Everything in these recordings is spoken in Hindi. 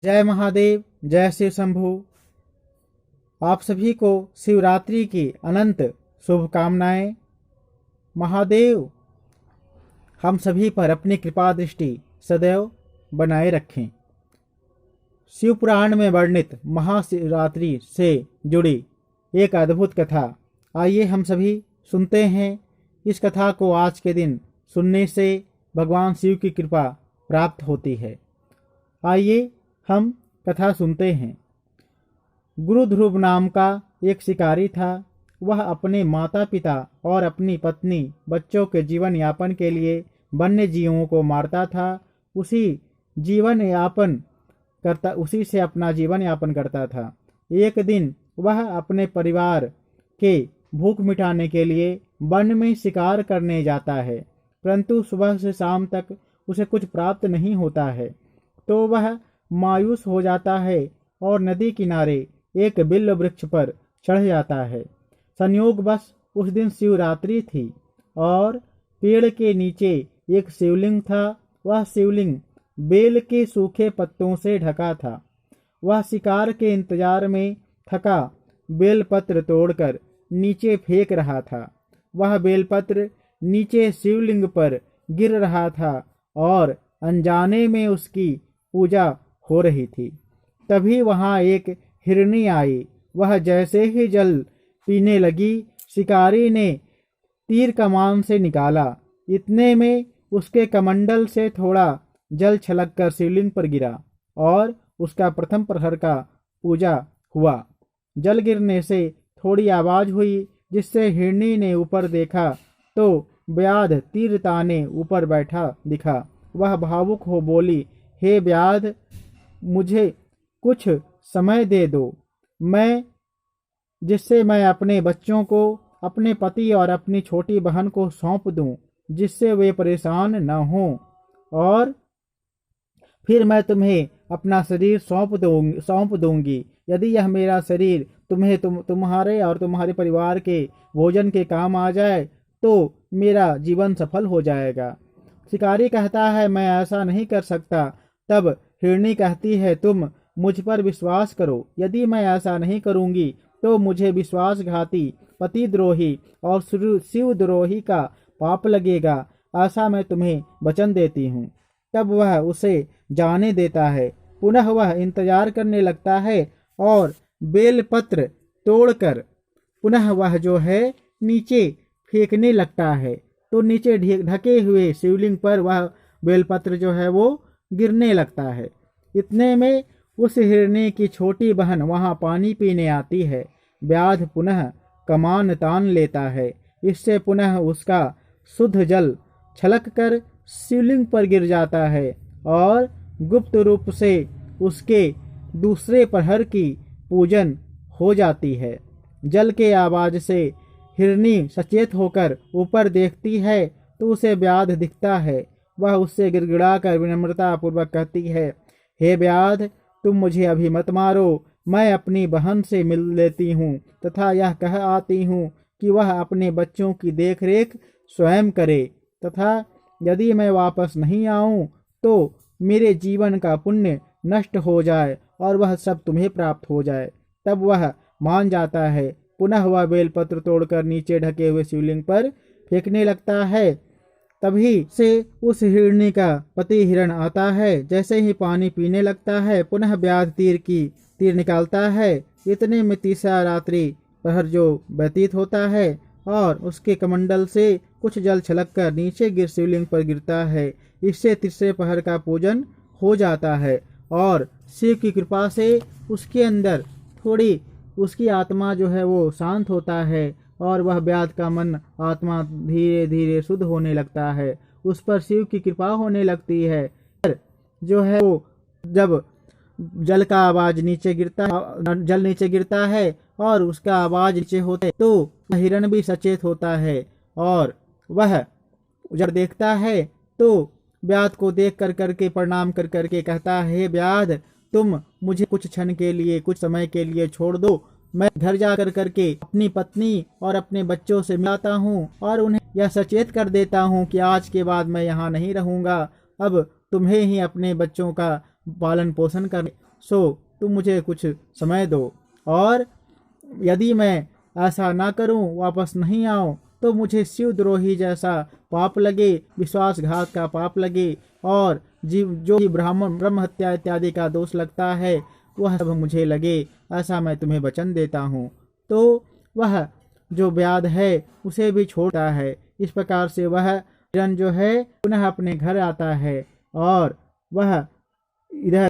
जय महादेव, जय शिव शंभू। आप सभी को शिवरात्रि की अनंत शुभकामनाएं। महादेव हम सभी पर अपनी कृपा दृष्टि सदैव बनाए रखें। शिव पुराण में वर्णित महाशिवरात्रि से जुड़ी एक अद्भुत कथा आइए हम सभी सुनते हैं। इस कथा को आज के दिन सुनने से भगवान शिव की कृपा प्राप्त होती है। आइए हम कथा सुनते हैं। गुरु ध्रुव नाम का एक शिकारी था। वह अपने माता पिता और अपनी पत्नी बच्चों के जीवन यापन के लिए वन्य जीवों को मारता था। उसी से अपना जीवन यापन करता था। एक दिन वह अपने परिवार के भूख मिटाने के लिए वन में शिकार करने जाता है, परंतु सुबह से शाम तक उसे कुछ प्राप्त नहीं होता है। तो वह मायूस हो जाता है और नदी किनारे एक बिल्व वृक्ष पर चढ़ जाता है। संयोगवश उस दिन शिवरात्रि थी और पेड़ के नीचे एक शिवलिंग था। वह शिवलिंग बेल के सूखे पत्तों से ढका था। वह शिकार के इंतजार में थका बेलपत्र तोड़कर नीचे फेंक रहा था। वह बेलपत्र नीचे शिवलिंग पर गिर रहा था और अनजाने में उसकी पूजा हो रही थी। तभी वहां एक हिरनी आई। वह जैसे ही जल पीने लगी, शिकारी ने तीर कमान से निकाला। इतने में उसके कमंडल से थोड़ा जल छलककर शिवलिंग पर गिरा और उसका प्रथम प्रहर का पूजा हुआ। जल गिरने से थोड़ी आवाज हुई, जिससे हिरनी ने ऊपर देखा तो व्याध तीर ताने ऊपर बैठा दिखा। वह भावुक हो बोली, हे व्याध, मुझे कुछ समय दे दो, जिससे मैं अपने बच्चों को अपने पति और अपनी छोटी बहन को सौंप दूं, जिससे वे परेशान न हों, और फिर मैं तुम्हें अपना शरीर सौंप दूंगी। यदि यह मेरा शरीर तुम्हारे और तुम्हारे परिवार के भोजन के काम आ जाए तो मेरा जीवन सफल हो जाएगा। शिकारी कहता है, मैं ऐसा नहीं कर सकता। तब हिरनी कहती है, तुम मुझ पर विश्वास करो। यदि मैं ऐसा नहीं करूंगी तो मुझे विश्वासघाती, पतिद्रोही और शिवद्रोही का पाप लगेगा। ऐसा मैं तुम्हें वचन देती हूँ। तब वह उसे जाने देता है। पुनः वह इंतजार करने लगता है और बेलपत्र तोड़कर पुनः वह जो है नीचे फेंकने लगता है। तो नीचे ढके हुए शिवलिंग पर वह बेलपत्र जो है वो गिरने लगता है। इतने में उस हिरनी की छोटी बहन वहां पानी पीने आती है। व्याध पुनः कमान तान लेता है। इससे पुनः उसका शुद्ध जल छलक कर शिवलिंग पर गिर जाता है और गुप्त रूप से उसके दूसरे प्रहर की पूजन हो जाती है। जल के आवाज से हिरनी सचेत होकर ऊपर देखती है तो उसे व्याध दिखता है। वह उससे गिड़गिड़ाकर विनम्रता पूर्वक कहती है, हे व्याध, तुम मुझे अभी मत मारो। मैं अपनी बहन से मिल लेती हूँ तथा यह कह आती हूँ कि वह अपने बच्चों की देखरेख स्वयं करे, तथा यदि मैं वापस नहीं आऊँ तो मेरे जीवन का पुण्य नष्ट हो जाए और वह सब तुम्हें प्राप्त हो जाए। तब वह मान जाता है। पुनः वह बेलपत्र तोड़कर नीचे ढके हुए शिवलिंग पर फेंकने लगता है। तभी से उस हिरनी का पति हिरण आता है। जैसे ही पानी पीने लगता है, पुनः व्याध तीर निकालता है। इतने में तीसरा रात्रि प्रहर जो व्यतीत होता है और उसके कमंडल से कुछ जल छलककर नीचे शिवलिंग पर गिरता है। इससे तीसरे प्रहर का पूजन हो जाता है और शिव की कृपा से उसके अंदर थोड़ी उसकी आत्मा जो है वो शांत होता है और वह व्याध का मन आत्मा धीरे धीरे शुद्ध होने लगता है। उस पर शिव की कृपा होने लगती है। जो है वो जब जल नीचे गिरता है और उसका आवाज नीचे होता है तो हिरण भी सचेत होता है और वह जब देखता है तो व्याध को देख कर करके प्रणाम कर करके कहता है, हे व्याध, तुम मुझे कुछ क्षण के लिए, कुछ समय के लिए छोड़ दो। मैं घर जा कर करके अपनी पत्नी और अपने बच्चों से मिलाता हूँ और उन्हें यह सचेत कर देता हूँ कि आज के बाद मैं यहाँ नहीं रहूँगा। अब तुम्हें ही अपने बच्चों का पालन पोषण कर। सो तुम मुझे कुछ समय दो, और यदि मैं ऐसा ना करूं, वापस नहीं आऊं, तो मुझे शिवद्रोही जैसा पाप लगे, विश्वासघात का पाप लगे, और जीव जो ब्रह्म हत्या इत्यादि का दोष लगता है वह सब मुझे लगे, ऐसा मैं तुम्हें वचन देता हूँ। तो वह जो व्याध है उसे भी छोड़ता है। इस प्रकार से वह हिरण जो है पुनः अपने घर आता है, और वह इधर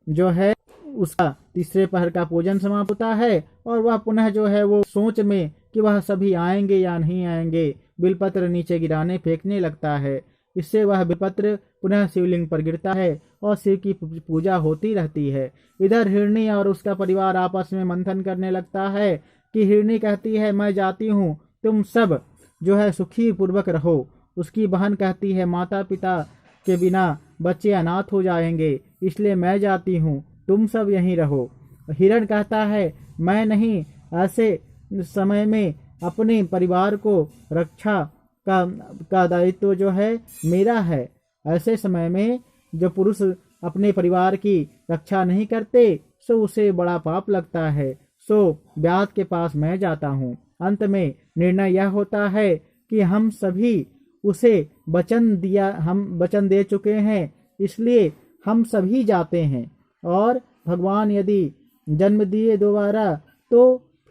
जो है उसका तीसरे पहर का पूजन समाप्त होता है, और वह पुनः जो है वो सोच में कि वह सभी आएंगे या नहीं आएंगे, बिलपत्र नीचे गिराने फेंकने लगता है। इससे वह बिलपत्र पुनः शिवलिंग पर गिरता है और शिव की पूजा होती रहती है। इधर हिरणी और उसका परिवार आपस में मंथन करने लगता है कि हिरणी कहती है मैं जाती हूँ, तुम सब जो है सुखी पूर्वक रहो। उसकी बहन कहती है माता पिता के बिना बच्चे अनाथ हो जाएंगे, इसलिए मैं जाती हूँ, तुम सब यहीं रहो। हिरण कहता है मैं नहीं, ऐसे समय में अपने परिवार को रक्षा का दायित्व जो है मेरा है। ऐसे समय में जो पुरुष अपने परिवार की रक्षा नहीं करते सो उसे बड़ा पाप लगता है, सो व्याध के पास मैं जाता हूँ। अंत में निर्णय यह होता है कि हम सभी उसे हम वचन दे चुके हैं, इसलिए हम सभी जाते हैं, और भगवान यदि जन्म दिए दोबारा तो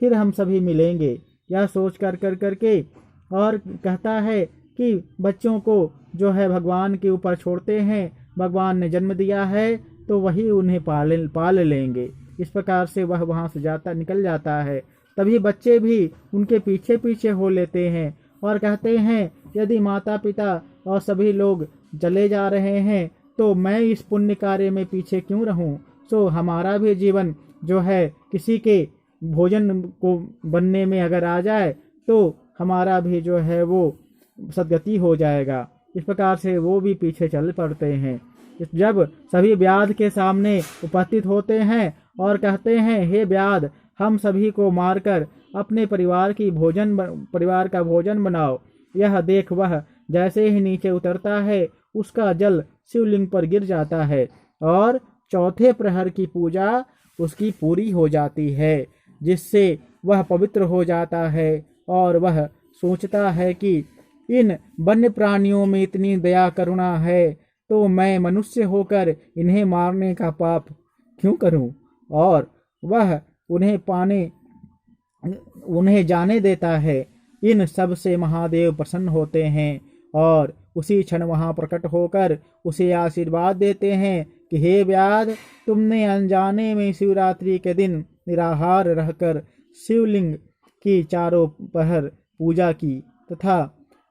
फिर हम सभी मिलेंगे। यह सोच कर करके और कहता है कि बच्चों को जो है भगवान के ऊपर छोड़ते हैं, भगवान ने जन्म दिया है तो वही उन्हें पाल लेंगे। इस प्रकार से वह वहाँ से निकल जाता है। तभी बच्चे भी उनके पीछे पीछे हो लेते हैं और कहते हैं यदि माता पिता और सभी लोग चले जा रहे हैं तो मैं इस पुण्य कार्य में पीछे क्यों रहूं। सो हमारा भी जीवन जो है किसी के भोजन को बनने में अगर आ जाए तो हमारा भी जो है वो सदगति हो जाएगा। इस प्रकार से वो भी पीछे चल पड़ते हैं। जब सभी व्याध के सामने उपस्थित होते हैं और कहते हैं हे व्याध, हम सभी को मारकर अपने परिवार का भोजन बनाओ। यह देख वह जैसे ही नीचे उतरता है उसका जल शिवलिंग पर गिर जाता है और चौथे प्रहर की पूजा उसकी पूरी हो जाती है, जिससे वह पवित्र हो जाता है और वह सोचता है कि इन वन्य प्राणियों में इतनी दया करुणा है तो मैं मनुष्य होकर इन्हें मारने का पाप क्यों करूं, और वह उन्हें जाने देता है। इन सब से महादेव प्रसन्न होते हैं और उसी क्षण वहां प्रकट होकर उसे आशीर्वाद देते हैं कि हे व्याध, तुमने अनजाने में शिवरात्रि के दिन निराहार रहकर शिवलिंग की चारों पहर पूजा की तथा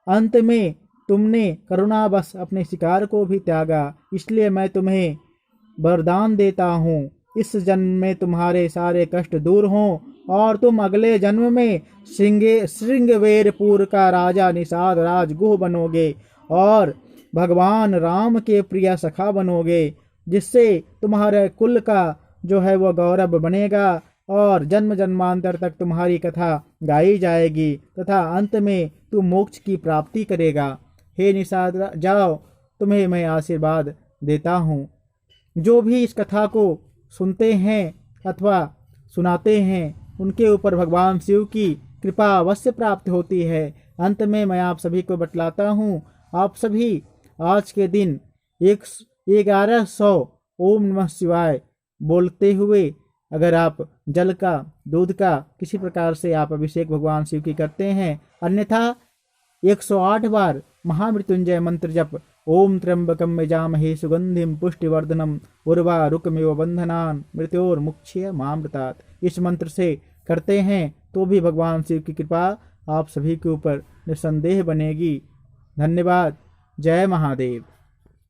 अंत में तुमने करुणावश अपने शिकार को भी त्यागा, इसलिए मैं तुम्हें वरदान देता हूँ इस जन्म में तुम्हारे सारे कष्ट दूर हों और तुम अगले जन्म में श्रृंगवेरपुर का राजा निषाद राजगुह बनोगे और भगवान राम के प्रिय सखा बनोगे, जिससे तुम्हारे कुल का जो है वो गौरव बनेगा और जन्म जन्मांतर तक तुम्हारी कथा गाई जाएगी तथा अंत में तुम मोक्ष की प्राप्ति करेगा। हे निषाद, जाओ, तुम्हें मैं आशीर्वाद देता हूँ। जो भी इस कथा को सुनते हैं अथवा सुनाते हैं उनके ऊपर भगवान शिव की कृपा अवश्य प्राप्त होती है। अंत में मैं आप सभी को बतलाता हूँ, आप सभी आज के दिन 1100 ओम नमः शिवाय बोलते हुए अगर आप जल का दूध का किसी प्रकार से आप अभिषेक भगवान शिव की करते हैं, अन्यथा 108 बार महामृत्युंजय मंत्र जप ओम त्र्यंबकम यजामहे सुगंधिम पुष्टिवर्धनम उर्वारुकमिव बंधनान मृत्योर्मुक्षय मामृतात्, इस मंत्र से करते हैं तो भी भगवान शिव की कृपा आप सभी के ऊपर निस्संदेह बनेगी। धन्यवाद। जय महादेव।